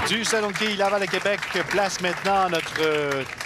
Du Salon de quilles Laval à Québec, place maintenant notre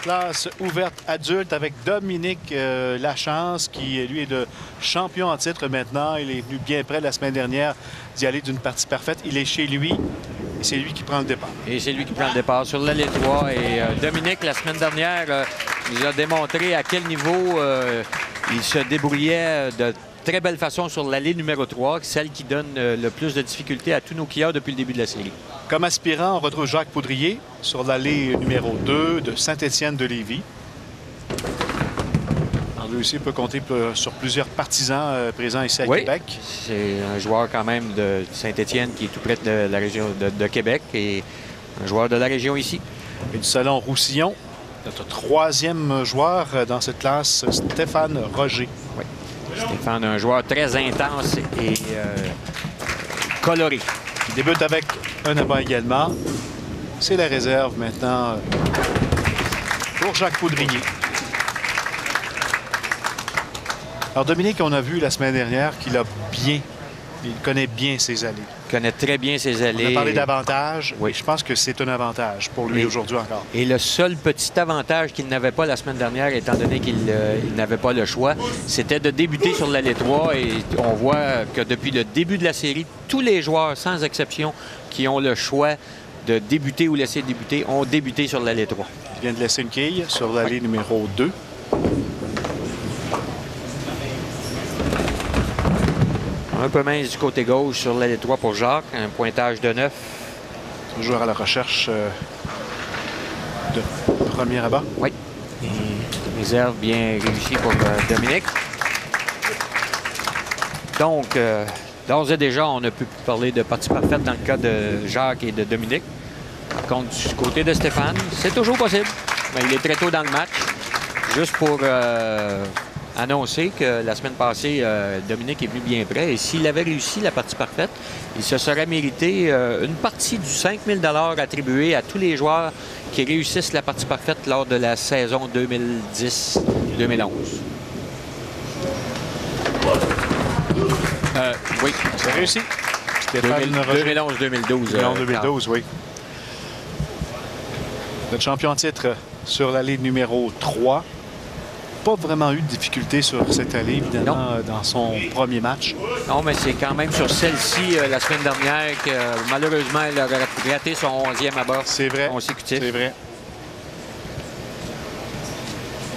classe ouverte adulte avec Dominique Lachance, qui, lui, est le champion en titre maintenant. Il est venu bien près la semaine dernière d'y aller d'une partie parfaite. Il est chez lui et c'est lui qui prend le départ. Et c'est lui qui prend le départ sur l'allée 3. Et Dominique, la semaine dernière, nous a démontré à quel niveau il se débrouillait de très belle façon sur l'allée numéro 3, celle qui donne le plus de difficultés à tous nos quilleurs depuis le début de la série. Comme aspirant, on retrouve Jacques Poudrier sur l'allée numéro 2 de Saint-Étienne-de-Lévis. Lui aussi peut compter sur plusieurs partisans présents ici à Québec. C'est un joueur quand même de Saint-Étienne qui est tout près de la région de Québec et un joueur de la région ici. Et du Salon Roussillon, notre troisième joueur dans cette classe, Stéphane Roger. Oui. Stéphane, un joueur très intense et coloré. Il débute avec un abat également. C'est la réserve maintenant pour Jacques Poudrier. Alors Dominique, on a vu la semaine dernière qu'il a il connaît bien ses allées. Il connaît très bien ses allées. On a parlé d'avantage. Oui. Je pense que c'est un avantage pour lui aujourd'hui encore. Et le seul petit avantage qu'il n'avait pas la semaine dernière, étant donné qu'il n'avait pas le choix, c'était de débuter sur l'allée 3. Et on voit que depuis le début de la série, tous les joueurs, sans exception, qui ont le choix de débuter ou laisser débuter, ont débuté sur l'allée 3. Il vient de laisser une quille sur l'allée numéro 2. Un peu mince du côté gauche sur l'allée 3 pour Jacques. Un pointage de 9. Toujours à la recherche de premier abat. Oui. Et réserve bien réussie pour Dominique. Donc, d'ores et déjà, on a pu parler de partie parfaite dans le cas de Jacques et de Dominique. Par contre, du côté de Stéphane, c'est toujours possible. Mais il est très tôt dans le match. Juste pour annoncer que la semaine passée, Dominique est venu bien près. Et s'il avait réussi la partie parfaite, il se serait mérité une partie du 5 000 $ attribué à tous les joueurs qui réussissent la partie parfaite lors de la saison 2010-2011. Oui, c'est réussi. 2011-2012. 2012, oui. Notre champion en titre sur l'allée numéro 3. Pas vraiment eu de difficulté sur cette allée, évidemment, dans son premier match. Non, mais c'est quand même sur celle-ci, la semaine dernière, que malheureusement, elle a raté son 11e abat consécutif. C'est vrai.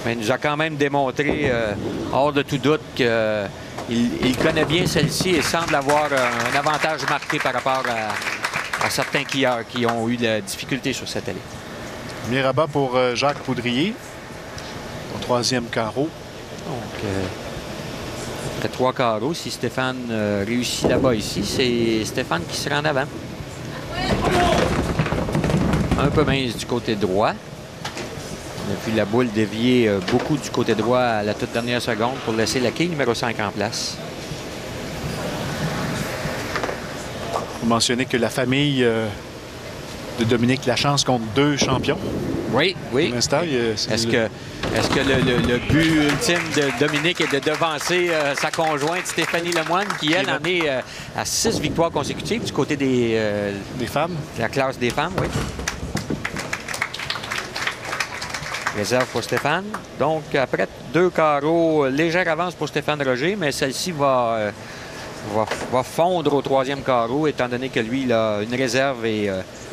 Mais il nous a quand même démontré, hors de tout doute, qu'il connaît bien celle-ci et semble avoir un avantage marqué par rapport à certains quilleurs qui ont eu de la difficulté sur cette allée. Premier abat pour Jacques Poudrier. Au troisième carreau. Donc, après 3 carreaux, si Stéphane réussit là-bas ici, c'est Stéphane qui sera en avant. Un peu mince du côté droit. On a vu la boule dévier beaucoup du côté droit à la toute dernière seconde pour laisser la quille numéro 5 en place. Vous mentionnez que la famille de Dominique Lachance compte 2 champions. Oui, oui. Est-ce que le but ultime de Dominique est de devancer sa conjointe Stéphanie Lemoine, qui, elle, en est à 6 victoires consécutives du côté des femmes? La classe des femmes, oui. Réserve pour Stéphane. Donc, après 2 carreaux, légère avance pour Stéphane Roger, mais celle-ci va fondre au 3e carreau, étant donné que lui, il a une réserve et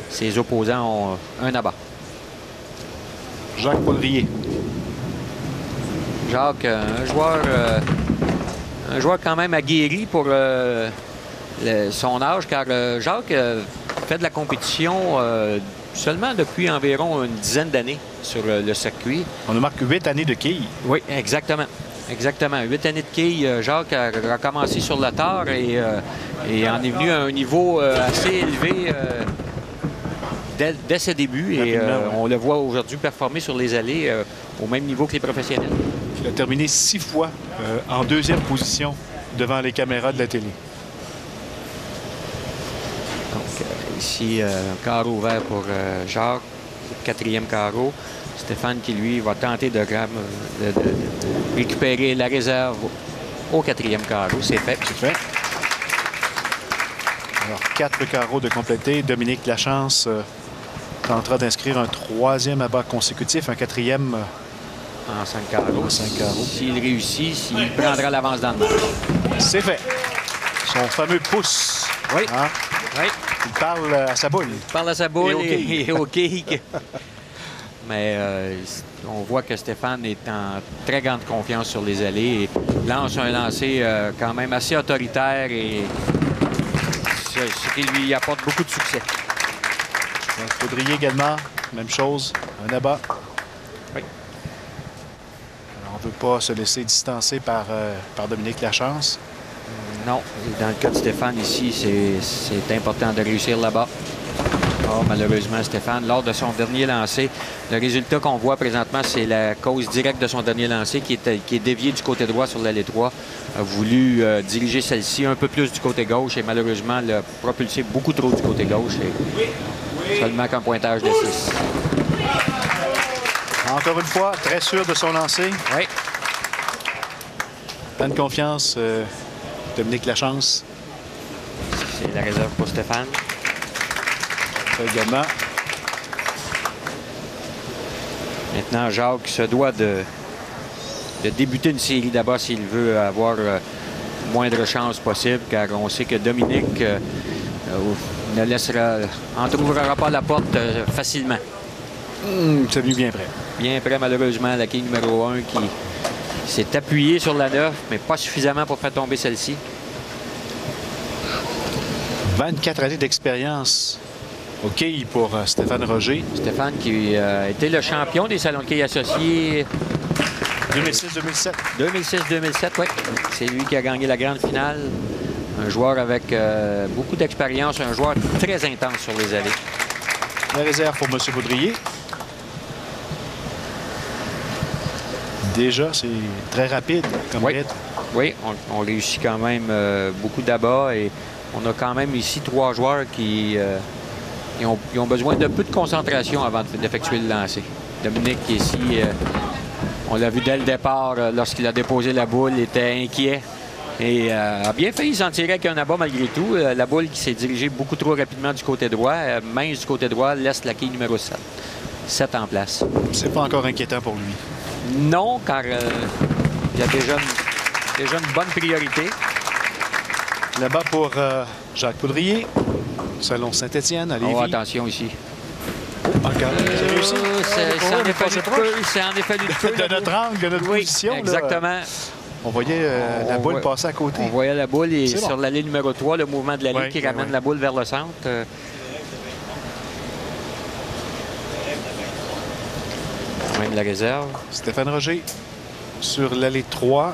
ses opposants ont un abat. Jacques Poudrier. Jacques, un joueur quand même aguerri pour son âge, car Jacques fait de la compétition seulement depuis environ une dizaine d'années sur le circuit. On a marqué 8 années de quilles. Oui, exactement. Exactement. 8 années de quilles. Jacques a commencé sur le tard et en est venu à un niveau assez élevé dès ses débuts. Et on le voit aujourd'hui performer sur les allées au même niveau que les professionnels. Il a terminé 6 fois en 2e position devant les caméras de la télé. Donc ici, un carreau ouvert pour Jacques, 4e carreau. Stéphane qui, lui, va tenter de récupérer la réserve au 4e carreau. C'est fait. C'est fait. Alors, 4 carreaux de compléter. Dominique Lachance tentera d'inscrire un troisième abat consécutif, un quatrième en 5 carreaux. 5 carreaux. S'il réussit, il prendra l'avance dans le match. C'est fait. Son fameux pouce. Oui. Hein? Oui. Il parle à sa boule. Il parle à sa boule et au kick. Mais on voit que Stéphane est en très grande confiance sur les allées et lance un lancer quand même assez autoritaire et ce qui lui apporte beaucoup de succès. Baudrier également, même chose, un abat. Oui. Alors, on ne veut pas se laisser distancer par Dominique Lachance. Non, dans le cas de Stéphane ici, c'est important de réussir là-bas. Oh, malheureusement, Stéphane, lors de son dernier lancer, le résultat qu'on voit présentement, c'est la cause directe de son dernier lancer qui est dévié du côté droit sur l'allée 3. A voulu diriger celle-ci un peu plus du côté gauche et malheureusement l'a propulsé beaucoup trop du côté gauche. Et seulement qu'un pointage de 6. Encore une fois, très sûr de son lancer. Oui. Pleine confiance, Dominique Lachance. C'est la réserve pour Stéphane. Ça également. Maintenant, Jacques se doit de débuter une série d'abats s'il veut avoir moindre chance possible, car on sait que Dominique n'entrouvera pas la porte facilement. C'est venu bien près. Bien près, malheureusement, la quille numéro 1 qui s'est appuyée sur la 9, mais pas suffisamment pour faire tomber celle-ci. 24 années d'expérience au quilles pour Stéphane Roger. Stéphane qui a été le champion des salons de quilles associés 2006-2007. 2006-2007, oui. C'est lui qui a gagné la grande finale. Un joueur avec beaucoup d'expérience, un joueur très intense sur les allées. La réserve pour M. Baudrier. Déjà, c'est très rapide comme rythme. Oui, on réussit quand même beaucoup d'abats et on a quand même ici 3 joueurs qui ont besoin de peu de concentration avant d'effectuer le lancer. Dominique ici, on l'a vu dès le départ lorsqu'il a déposé la boule, était inquiet et a bien failli s'en tirer avec un abat malgré tout. La boule qui s'est dirigée beaucoup trop rapidement du côté droit, mince du côté droit, laisse la quille numéro 7. 7 en place. C'est pas encore inquiétant pour lui. Non, car il y a déjà une bonne priorité. Là-bas pour Jacques Baudrier, Salon Saint-Étienne, à Lévis. Oh, attention ici. Encore. C'est réussi. C'est en effet du peu. C'est en effet du peu. De notre angle, de notre position. Exactement. Là, on voyait la boule passer à côté. On voyait la boule et sur bon. l'allée numéro 3, le mouvement de l'allée qui ramène la boule vers le centre. Même la réserve. Stéphane Roger sur l'allée 3.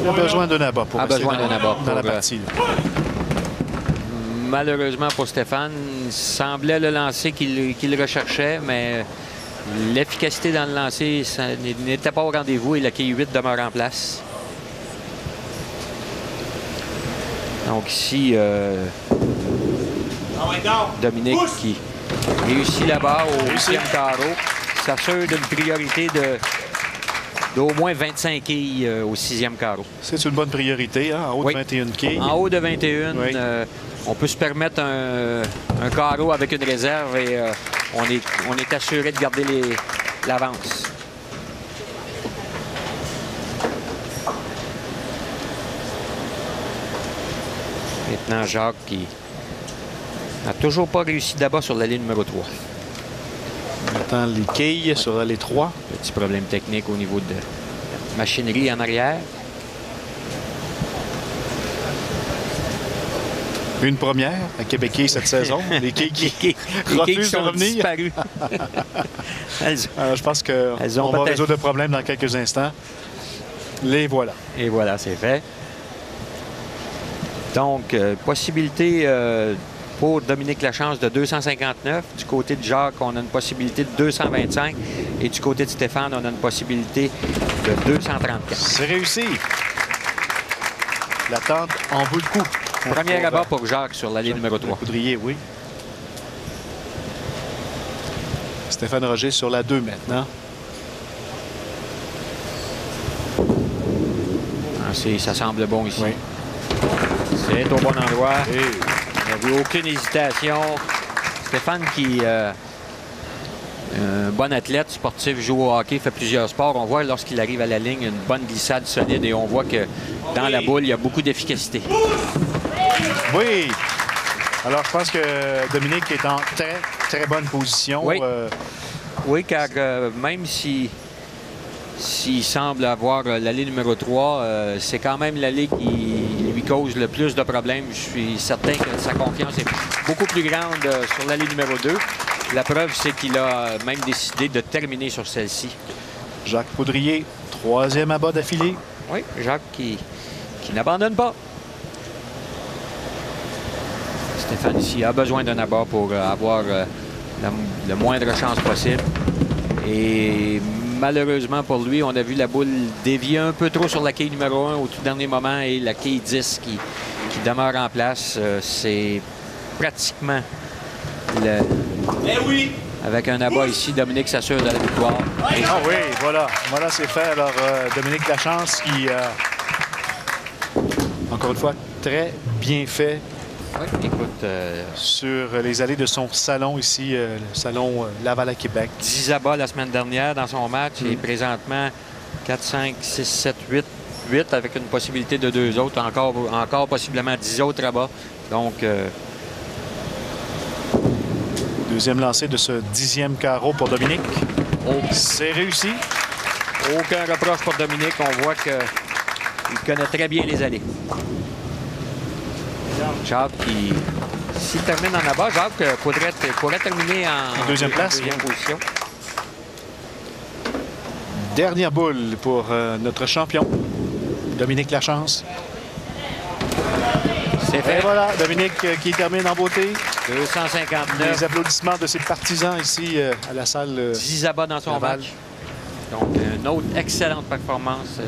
Il a besoin d'un abat pour rester dans la partie. Malheureusement pour Stéphane, il semblait le lancer qu'il recherchait, mais l'efficacité dans le lancer n'était pas au rendez-vous et la quille 8 demeure en place. Donc ici, Dominique qui réussit là-bas au 8e carreau, s'assure d'une priorité d'au moins 25 quilles au 6e carreau. C'est une bonne priorité, hein? En haut de 21 quilles. En haut de 21, on peut se permettre un carreau avec une réserve et on est assuré de garder l'avance. Maintenant, Jacques qui n'a toujours pas réussi d'abord sur la ligne numéro 3. On attend les quilles sur l'allée 3. Petit problème technique au niveau de la machinerie en arrière. Une première à Québec cette saison. Les quilles qui refusent de revenir. Je pense qu'on va résoudre le problème dans quelques instants. Les voilà. Et voilà, c'est fait. Donc, possibilité pour Dominique Lachance de 259. Du côté de Jacques, on a une possibilité de 225. Et du côté de Stéphane, on a une possibilité de 234. C'est réussi. L'attente en vaut le coup. Premier abat pour Jacques sur l'allée numéro 3. Baudrier, oui. Stéphane Roger sur la 2 maintenant. Ça semble bon ici. Oui. C'est au bon endroit. Il n'y avait aucune hésitation. Stéphane qui un bon athlète, sportif, joue au hockey, fait plusieurs sports. On voit lorsqu'il arrive à la ligne une bonne glissade solide et on voit que dans la boule, il y a beaucoup d'efficacité. Oui. Alors, je pense que Dominique est en très, très bonne position. Oui, oui, car même s'il semble avoir l'allée numéro 3, c'est quand même l'allée qui lui cause le plus de problèmes. Je suis certain que sa confiance est beaucoup plus grande sur l'allée numéro 2. La preuve, c'est qu'il a même décidé de terminer sur celle-ci. Jacques Poudrier, 3e abat d'affilée. Oui, Jacques qui n'abandonne pas. Stéphane ici a besoin d'un abat pour avoir la moindre chance possible. Et malheureusement pour lui, on a vu la boule dévier un peu trop sur la quille numéro 1 au tout dernier moment et la quille 10 qui demeure en place. C'est pratiquement le... oui! Avec un abat ici, Dominique s'assure de la victoire. Ah oui, voilà. Voilà, c'est fait. Alors, Dominique Lachance qui, encore une fois, très bien fait. Oui, écoute... sur les allées de son salon ici, le salon Laval à Québec. 10 abats la semaine dernière dans son match et présentement 4, 5, 6, 7, 8 avec une possibilité de 2 autres. Encore possiblement 10 autres abats. Donc... Deuxième lancé de ce 10e carreau pour Dominique. C'est réussi. Aucun reproche pour Dominique. On voit qu'il connaît très bien les allées. Jacques qui, s'il termine en abat, Jacques pourrait terminer en deuxième place. Deuxième position. Dernière boule pour notre champion, Dominique Lachance. C'est fait. Et voilà, Dominique qui termine en beauté. 259. Les applaudissements de ses partisans ici à la salle 10 abats dans son Laval. match. Donc, une autre excellente performance de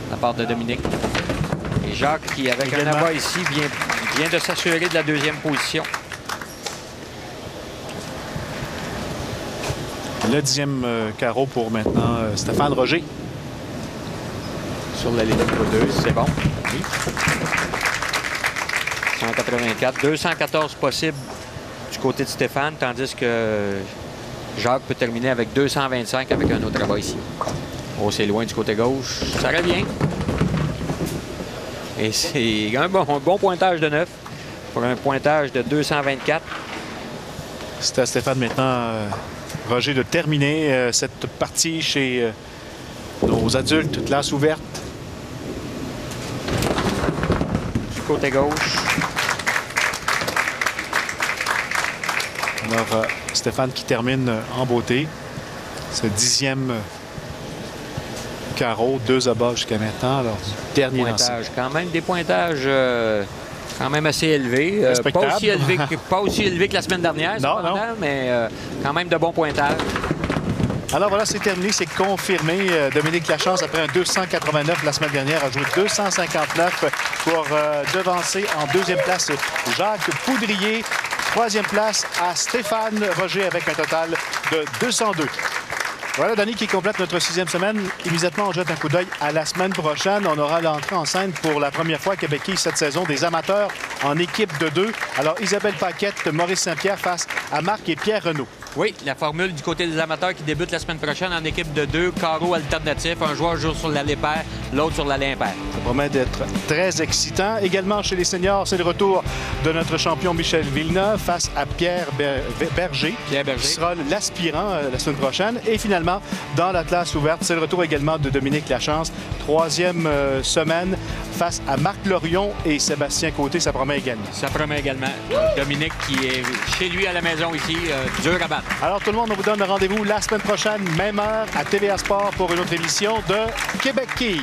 la part de Dominique. Et Jacques qui, avec un abat ici, vient de s'assurer de la deuxième position. Le 10e carreau pour maintenant Stéphane Roger. Sur la ligne numéro 2, c'est bon. Oui. 184, 214 possibles du côté de Stéphane, tandis que Jacques peut terminer avec 225 avec un autre abat ici. Oh, c'est loin du côté gauche. Ça revient. Et c'est un bon pointage de 9 pour un pointage de 224. C'est à Stéphane maintenant, Roger, de terminer cette partie chez nos adultes, classe ouverte. Du côté gauche. Alors, Stéphane qui termine en beauté. Ce 10e carreau, 2 abats jusqu'à maintenant. Alors, dernier pointage, quand même des pointages quand même assez élevés. Pas aussi élevés que la semaine dernière, non, mais quand même de bons pointages. Alors voilà, c'est terminé, c'est confirmé. Dominique Lachance, après un 289 la semaine dernière, a joué 259 pour devancer en deuxième place Jacques Poudrier. Troisième place à Stéphane Roger avec un total de 202. Voilà, Danny, qui complète notre 6e semaine. Immédiatement, on jette un coup d'œil à la semaine prochaine. On aura l'entrée en scène pour la première fois à Québec cette saison des amateurs en équipe de 2. Alors, Isabelle Paquette, Maurice Saint-Pierre face à Marc et Pierre Renaud. Oui, la formule du côté des amateurs qui débute la semaine prochaine en équipe de 2, carreau alternatif. Un joueur joue sur l'allée paire, l'autre sur l'allée impaire. Ça promet d'être très excitant. Également chez les seniors, c'est le retour de notre champion Michel Villeneuve face à Pierre Berger. Qui sera l'aspirant la semaine prochaine. Et finalement, dans la classe ouverte, c'est le retour également de Dominique Lachance. 3e semaine face à Marc Lorion et Sébastien Côté. Ça promet également. Ça promet également. Dominique qui est chez lui à la maison ici, dur à battre. Alors tout le monde, on vous donne rendez-vous la semaine prochaine, même heure, à TVA Sport pour une autre émission de Québec Quille.